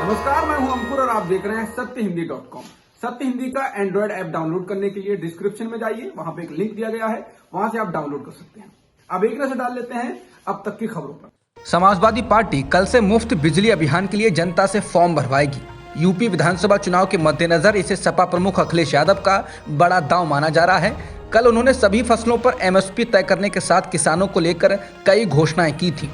नमस्कार, मैं हूं अंकुर और आप देख रहे हैं सत्यहिंदी.com। सत्य हिंदी का एंड्रॉइड ऐप डाउनलोड करने के लिए डिस्क्रिप्शन में जाइए, वहां पे एक लिंक दिया गया है, वहां से आप डाउनलोड कर सकते हैं। अब एक नजर डाल लेते हैं अब तक की खबरों पर। समाजवादी पार्टी कल से मुफ्त बिजली अभियान के लिए जनता से फॉर्म भरवाएगी। यूपी विधानसभा चुनाव के मद्देनजर इसे सपा प्रमुख अखिलेश यादव का बड़ा दांव माना जा रहा है। कल उन्होंने सभी फसलों पर एमएसपी तय करने के साथ किसानों को लेकर कई घोषणाएं की थी।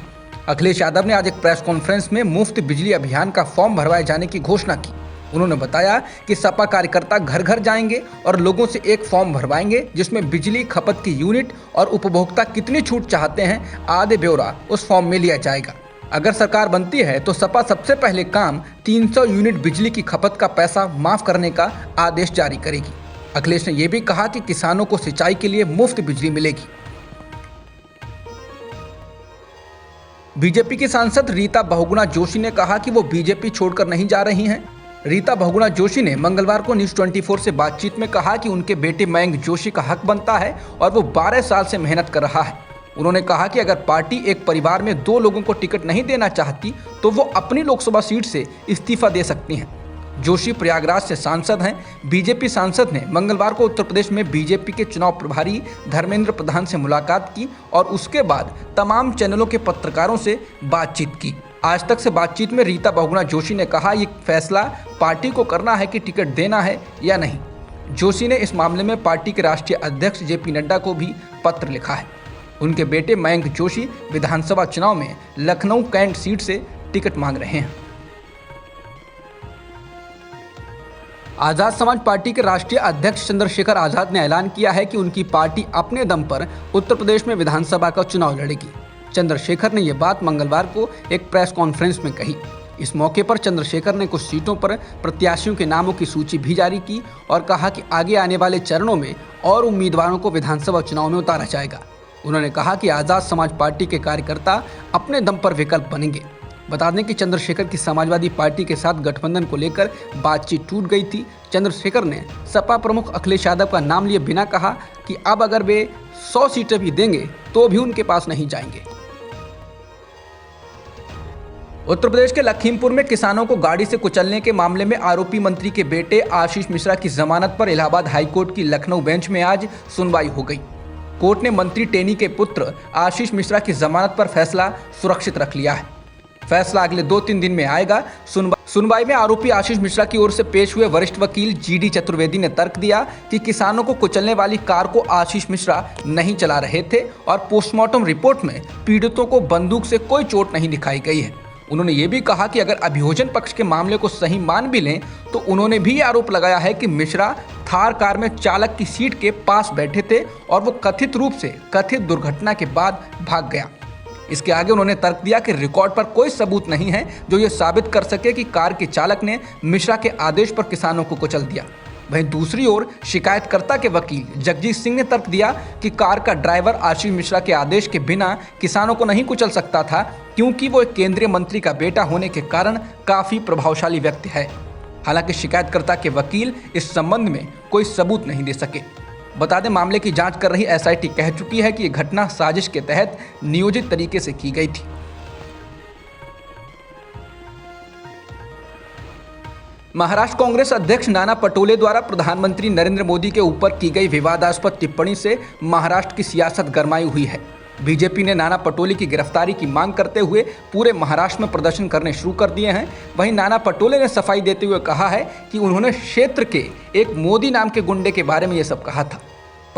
अखिलेश यादव ने आज एक प्रेस कॉन्फ्रेंस में मुफ्त बिजली अभियान का फॉर्म भरवाए जाने की घोषणा की। उन्होंने बताया कि सपा कार्यकर्ता घर घर जाएंगे और लोगों से एक फॉर्म भरवाएंगे जिसमें बिजली खपत की यूनिट और उपभोक्ता कितनी छूट चाहते हैं आदि ब्यौरा उस फॉर्म में लिया जाएगा। अगर सरकार बनती है तो सपा सबसे पहले काम 300 यूनिट बिजली की खपत का पैसा माफ करने का आदेश जारी करेगी। अखिलेश ने यह भी कहा कि किसानों को सिंचाई के लिए मुफ्त बिजली मिलेगी। बीजेपी की सांसद रीता बहुगुणा जोशी ने कहा कि वो बीजेपी छोड़कर नहीं जा रही हैं। रीता बहुगुणा जोशी ने मंगलवार को न्यूज़ 24 से बातचीत में कहा कि उनके बेटे मयंक जोशी का हक बनता है और वो 12 साल से मेहनत कर रहा है। उन्होंने कहा कि अगर पार्टी एक परिवार में 2 लोगों को टिकट नहीं देना चाहती तो वो अपनी लोकसभा सीट से इस्तीफा दे सकती हैं। जोशी प्रयागराज से सांसद हैं। बीजेपी सांसद ने मंगलवार को उत्तर प्रदेश में बीजेपी के चुनाव प्रभारी धर्मेंद्र प्रधान से मुलाकात की और उसके बाद तमाम चैनलों के पत्रकारों से बातचीत की। आज तक से बातचीत में रीता बहुगुणा जोशी ने कहा ये फैसला पार्टी को करना है कि टिकट देना है या नहीं। जोशी ने इस मामले में पार्टी के राष्ट्रीय अध्यक्ष जेपी नड्डा को भी पत्र लिखा है। उनके बेटे मयंक जोशी विधानसभा चुनाव में लखनऊ कैंट सीट से टिकट मांग रहे हैं। आजाद समाज पार्टी के राष्ट्रीय अध्यक्ष चंद्रशेखर आजाद ने ऐलान किया है कि उनकी पार्टी अपने दम पर उत्तर प्रदेश में विधानसभा का चुनाव लड़ेगी। चंद्रशेखर ने यह बात मंगलवार को एक प्रेस कॉन्फ्रेंस में कही। इस मौके पर चंद्रशेखर ने कुछ सीटों पर प्रत्याशियों के नामों की सूची भी जारी की और कहा कि आगे आने वाले चरणों में और उम्मीदवारों को विधानसभा चुनाव में उतारा जाएगा। उन्होंने कहा कि आजाद समाज पार्टी के कार्यकर्ता अपने दम पर विकल्प बनेंगे। बता दें कि चंद्रशेखर की समाजवादी पार्टी के साथ गठबंधन को लेकर बातचीत टूट गई थी। चंद्रशेखर ने सपा प्रमुख अखिलेश यादव का नाम लिए बिना कहा कि अब अगर वे 100 सीटें भी देंगे तो भी उनके पास नहीं जाएंगे। उत्तर प्रदेश के लखीमपुर में किसानों को गाड़ी से कुचलने के मामले में आरोपी मंत्री के बेटे आशीष मिश्रा की जमानत पर इलाहाबाद हाईकोर्ट की लखनऊ बेंच में आज सुनवाई हो गई। कोर्ट ने मंत्री टेनी के पुत्र आशीष मिश्रा की जमानत पर फैसला सुरक्षित रख लिया है। फैसला अगले 2-3 दिन में आएगा। सुनवाई में आरोपी आशीष मिश्रा की ओर से पेश हुए वरिष्ठ वकील जीडी चतुर्वेदी ने तर्क दिया कि किसानों को कुचलने वाली कार को आशीष मिश्रा नहीं चला रहे थे और पोस्टमार्टम रिपोर्ट में पीड़ितों को बंदूक से कोई चोट नहीं दिखाई गई है। उन्होंने ये भी कहा कि अगर अभियोजन पक्ष के मामले को सही मान भी लें तो उन्होंने भी आरोप लगाया है कि मिश्रा थार कार में चालक की सीट के पास बैठे थे और वो कथित रूप से कथित दुर्घटना के बाद भाग गया। इसके आगे उन्होंने तर्क दिया कि रिकॉर्ड पर कोई सबूत नहीं है जो ये साबित कर सके कि कार के चालक ने मिश्रा के आदेश पर किसानों को कुचल दिया। वहीं दूसरी ओर शिकायतकर्ता के वकील जगजीत सिंह ने तर्क दिया कि कार का ड्राइवर आशीष मिश्रा के आदेश के बिना किसानों को नहीं कुचल सकता था क्योंकि वो एक केंद्रीय मंत्री का बेटा होने के कारण काफी प्रभावशाली व्यक्ति है। हालांकि शिकायतकर्ता के वकील इस संबंध में कोई सबूत नहीं दे सके। बता दें, मामले की जांच कर रही एसआईटी कह चुकी है कि यह घटना साजिश के तहत नियोजित तरीके से की गई थी। महाराष्ट्र कांग्रेस अध्यक्ष नाना पटोले द्वारा प्रधानमंत्री नरेंद्र मोदी के ऊपर की गई विवादास्पद टिप्पणी से महाराष्ट्र की सियासत गरमाई हुई है। बीजेपी ने नाना पटोले की गिरफ्तारी की मांग करते हुए पूरे महाराष्ट्र में प्रदर्शन करने शुरू कर दिए हैं। वहीं नाना पटोले ने सफाई देते हुए कहा है कि उन्होंने क्षेत्र के एक मोदी नाम के गुंडे के बारे में ये सब कहा था।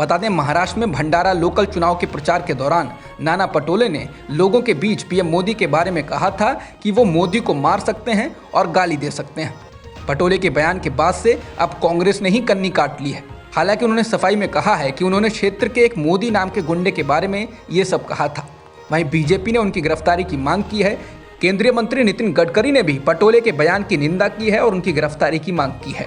बता दें, महाराष्ट्र में भंडारा लोकल चुनाव के प्रचार के दौरान नाना पटोले ने लोगों के बीच पीएम मोदी के बारे में कहा था कि वो मोदी को मार सकते हैं और गाली दे सकते हैं। पटोले के बयान के बाद से अब कांग्रेस ने ही कन्नी काट ली है। हालांकि उन्होंने सफाई में कहा है कि उन्होंने क्षेत्र के एक मोदी नाम के गुंडे के बारे में ये सब कहा था। वहीं बीजेपी ने उनकी गिरफ्तारी की मांग की है। केंद्रीय मंत्री नितिन गडकरी ने भी पटोले के बयान की निंदा की है और उनकी गिरफ्तारी की मांग की है।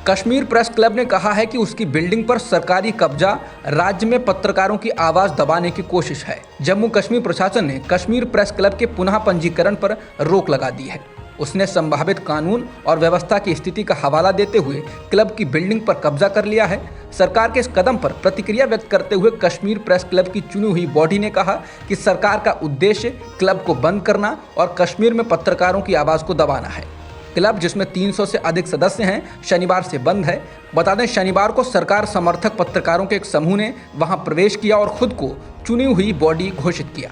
कश्मीर प्रेस क्लब ने कहा है कि उसकी बिल्डिंग पर सरकारी कब्जा राज्य में पत्रकारों की आवाज दबाने की कोशिश है। जम्मू कश्मीर प्रशासन ने कश्मीर प्रेस क्लब के पुनः पंजीकरण पर रोक लगा दी है। उसने संभावित कानून और व्यवस्था की स्थिति का हवाला देते हुए क्लब की बिल्डिंग पर कब्जा कर लिया है। सरकार के इस कदम पर प्रतिक्रिया व्यक्त करते हुए कश्मीर प्रेस क्लब की चुनी हुई बॉडी ने कहा कि सरकार का उद्देश्य क्लब को बंद करना और कश्मीर में पत्रकारों की आवाज़ को दबाना है। क्लब, जिसमें 300 से अधिक सदस्य हैं, शनिवार से बंद है। बता दें, शनिवार को सरकार समर्थक पत्रकारों के एक समूह ने वहां प्रवेश किया और खुद को चुनी हुई बॉडी घोषित किया।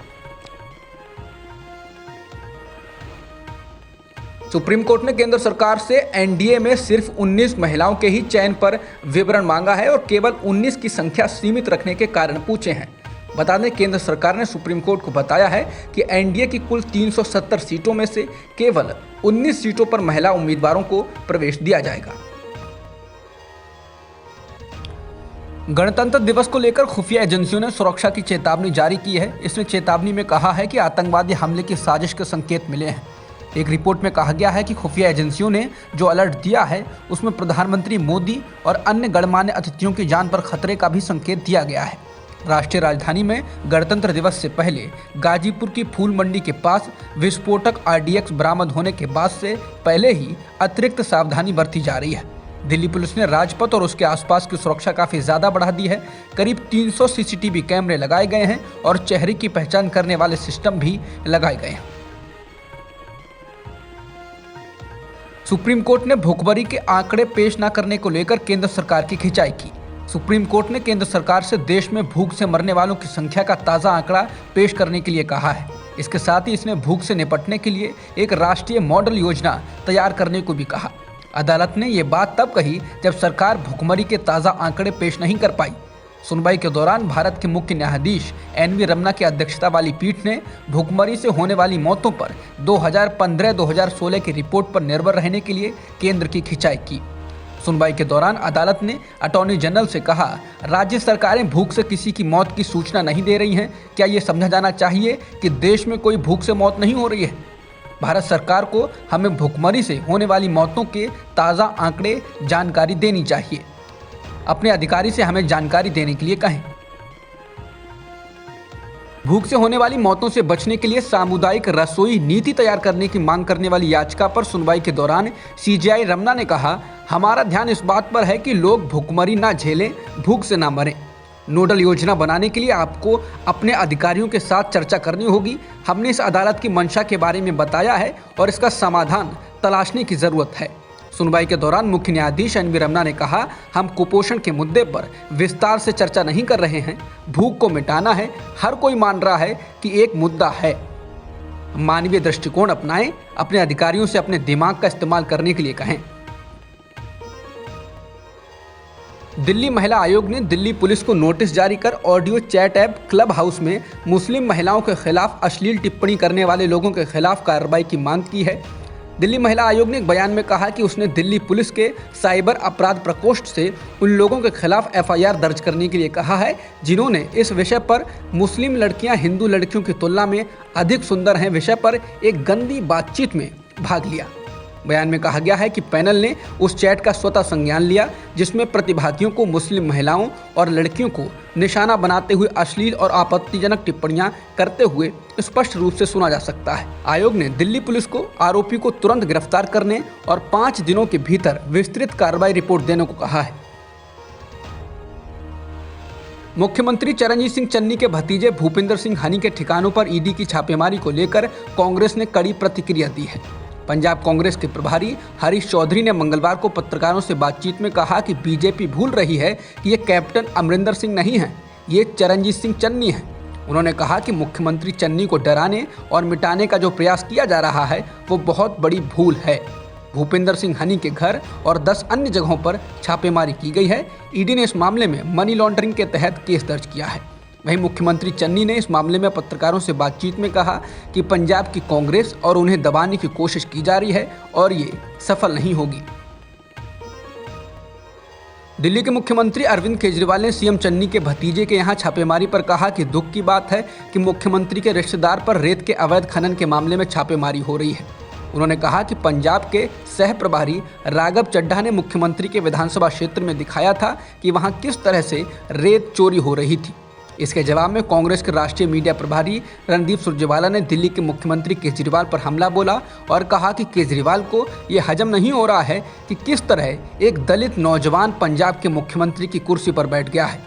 सुप्रीम कोर्ट ने केंद्र सरकार से एनडीए में सिर्फ 19 महिलाओं के ही चयन पर विवरण मांगा है और केवल 19 की संख्या सीमित रखने के कारण पूछे हैं। बता दें, केंद्र सरकार ने सुप्रीम कोर्ट को बताया है कि एनडीए की कुल 370 सीटों में से केवल 19 सीटों पर महिला उम्मीदवारों को प्रवेश दिया जाएगा। गणतंत्र दिवस को लेकर खुफिया एजेंसियों ने सुरक्षा की चेतावनी जारी की है। इसमें चेतावनी में कहा है कि आतंकवादी हमले की साजिश के संकेत मिले हैं। एक रिपोर्ट में कहा गया है कि खुफिया एजेंसियों ने जो अलर्ट दिया है उसमें प्रधानमंत्री मोदी और अन्य गणमान्य अतिथियों की जान पर खतरे का भी संकेत दिया गया है। राष्ट्रीय राजधानी में गणतंत्र दिवस से पहले गाजीपुर की फूल मंडी के पास विस्फोटक RDX बरामद होने के बाद से पहले ही अतिरिक्त सावधानी बरती जा रही है। दिल्ली पुलिस ने राजपथ और उसके आसपास की सुरक्षा काफी ज्यादा बढ़ा दी है। करीब 300 CCTV कैमरे लगाए गए हैं और चेहरे की पहचान करने वाले सिस्टम भी लगाए गए हैं। सुप्रीम कोर्ट ने भूखमरी के आंकड़े पेश न करने को लेकर केंद्र सरकार की खिंचाई की। सुप्रीम कोर्ट ने केंद्र सरकार से देश में भूख से मरने वालों की संख्या का ताज़ा आंकड़ा पेश करने के लिए कहा है। इसके साथ ही इसने भूख से निपटने के लिए एक राष्ट्रीय मॉडल योजना तैयार करने को भी कहा। अदालत ने ये बात तब कही जब सरकार भूखमरी के ताज़ा आंकड़े पेश नहीं कर पाई। सुनवाई के दौरान भारत के मुख्य न्यायाधीश NV रमन्ना की अध्यक्षता वाली पीठ ने भूखमरी से होने वाली मौतों पर 2015-2016 की रिपोर्ट पर निर्भर रहने के लिए केंद्र की खिंचाई की। सुनवाई के दौरान अदालत ने अटॉर्नी जनरल से कहा, राज्य सरकारें भूख से किसी की मौत की सूचना नहीं दे रही हैं। क्या ये समझा जाना चाहिए कि देश में कोई भूख से मौत नहीं हो रही है? भारत सरकार को हमें भूखमरी से होने वाली मौतों के ताज़ा आंकड़े जानकारी देनी चाहिए। अपने अधिकारी से हमें जानकारी देने के लिए कहें। भूख से होने वाली मौतों से बचने के लिए सामुदायिक रसोई नीति तैयार करने की मांग करने वाली याचिका पर सुनवाई के दौरान CJI रमन्ना ने कहा, हमारा ध्यान इस बात पर है कि लोग भूखमरी ना झेलें, भूख से ना मरें। नोडल योजना बनाने के लिए आपको अपने अधिकारियों के साथ चर्चा करनी होगी। हमने इस अदालत की मंशा के बारे में बताया है और इसका समाधान तलाशने की जरूरत है। सुनवाई के दौरान मुख्य न्यायाधीश NV रमन्ना ने कहा, हम कुपोषण के मुद्दे पर विस्तार से चर्चा नहीं कर रहे हैं। भूख को मिटाना है, हर कोई मान रहा है कि एक मुद्दा है। मानवीय दृष्टिकोण अपनाएं, अपने अधिकारियों से अपने दिमाग का इस्तेमाल करने के लिए कहें। दिल्ली महिला आयोग ने दिल्ली पुलिस को नोटिस जारी कर audio chat app club house में मुस्लिम महिलाओं के खिलाफ अश्लील टिप्पणी करने वाले लोगों के खिलाफ कार्रवाई की मांग की है। दिल्ली महिला आयोग ने एक बयान में कहा कि उसने दिल्ली पुलिस के साइबर अपराध प्रकोष्ठ से उन लोगों के खिलाफ FIR दर्ज करने के लिए कहा है जिन्होंने इस विषय पर मुस्लिम लड़कियां हिंदू लड़कियों की तुलना में अधिक सुंदर हैं विषय पर एक गंदी बातचीत में भाग लिया। बयान में कहा गया है कि पैनल ने उस चैट का स्वतः संज्ञान लिया जिसमें प्रतिभागियों को मुस्लिम महिलाओं और लड़कियों को निशाना बनाते हुए अश्लील और आपत्तिजनक टिप्पणियां करते हुए स्पष्ट रूप से सुना जा सकता है। आयोग ने दिल्ली पुलिस को आरोपी को तुरंत गिरफ्तार करने और 5 दिनों के भीतर विस्तृत कार्रवाई रिपोर्ट देने को कहा है। मुख्यमंत्री चरणजीत सिंह चन्नी के भतीजे भूपिंदर सिंह हनी के ठिकानों पर ईडी की छापेमारी को लेकर कांग्रेस ने कड़ी प्रतिक्रिया दी है। पंजाब कांग्रेस के प्रभारी हरीश चौधरी ने मंगलवार को पत्रकारों से बातचीत में कहा कि बीजेपी भूल रही है कि ये कैप्टन अमरिंदर सिंह नहीं है, ये चरणजीत सिंह चन्नी है। उन्होंने कहा कि मुख्यमंत्री चन्नी को डराने और मिटाने का जो प्रयास किया जा रहा है वो बहुत बड़ी भूल है। भूपिंदर सिंह हनी के घर और 10 अन्य जगहों पर छापेमारी की गई है। ईडी ने इस मामले में मनी लॉन्ड्रिंग के तहत केस दर्ज किया है। वहीं मुख्यमंत्री चन्नी ने इस मामले में पत्रकारों से बातचीत में कहा कि पंजाब की कांग्रेस और उन्हें दबाने की कोशिश की जा रही है और ये सफल नहीं होगी। दिल्ली के मुख्यमंत्री अरविंद केजरीवाल ने सीएम चन्नी के भतीजे के यहां छापेमारी पर कहा कि दुख की बात है कि मुख्यमंत्री के रिश्तेदार पर रेत के अवैध खनन के मामले में छापेमारी हो रही है। उन्होंने कहा कि पंजाब के सह प्रभारी राघव चड्ढा ने मुख्यमंत्री के विधानसभा क्षेत्र में दिखाया था कि वहां किस तरह से रेत चोरी हो रही थी। इसके जवाब में कांग्रेस के राष्ट्रीय मीडिया प्रभारी रणदीप सुरजेवाला ने दिल्ली के मुख्यमंत्री केजरीवाल पर हमला बोला और कहा कि केजरीवाल को ये हजम नहीं हो रहा है कि किस तरह एक दलित नौजवान पंजाब के मुख्यमंत्री की कुर्सी पर बैठ गया है।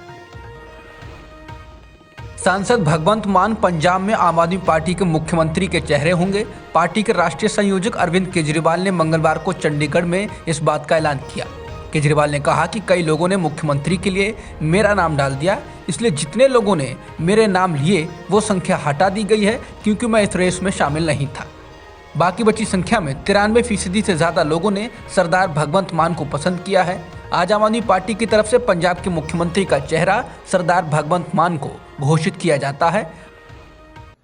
सांसद भगवंत मान पंजाब में आम आदमी पार्टी के मुख्यमंत्री के चेहरे होंगे। पार्टी के राष्ट्रीय संयोजक अरविंद केजरीवाल ने मंगलवार को चंडीगढ़ में इस बात का ऐलान किया। केजरीवाल ने कहा कि कई लोगों ने मुख्यमंत्री के लिए मेरा नाम डाल दिया, इसलिए जितने लोगों ने मेरे नाम लिए वो संख्या हटा दी गई है क्योंकि मैं इस रेस में शामिल नहीं था। बाकी बची संख्या में 93% से ज़्यादा लोगों ने सरदार भगवंत मान को पसंद किया है। आज आम आदमी पार्टी की तरफ से पंजाब के मुख्यमंत्री का चेहरा सरदार भगवंत मान को घोषित किया जाता है।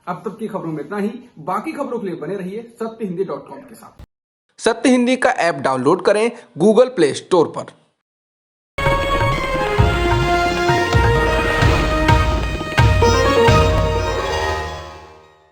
अब तक की खबरों में इतना ही। बाकी खबरों के लिए बने रहिए सत्यहिंदी.com के साथ। सत्य हिंदी का ऐप डाउनलोड करें गूगल प्ले स्टोर पर।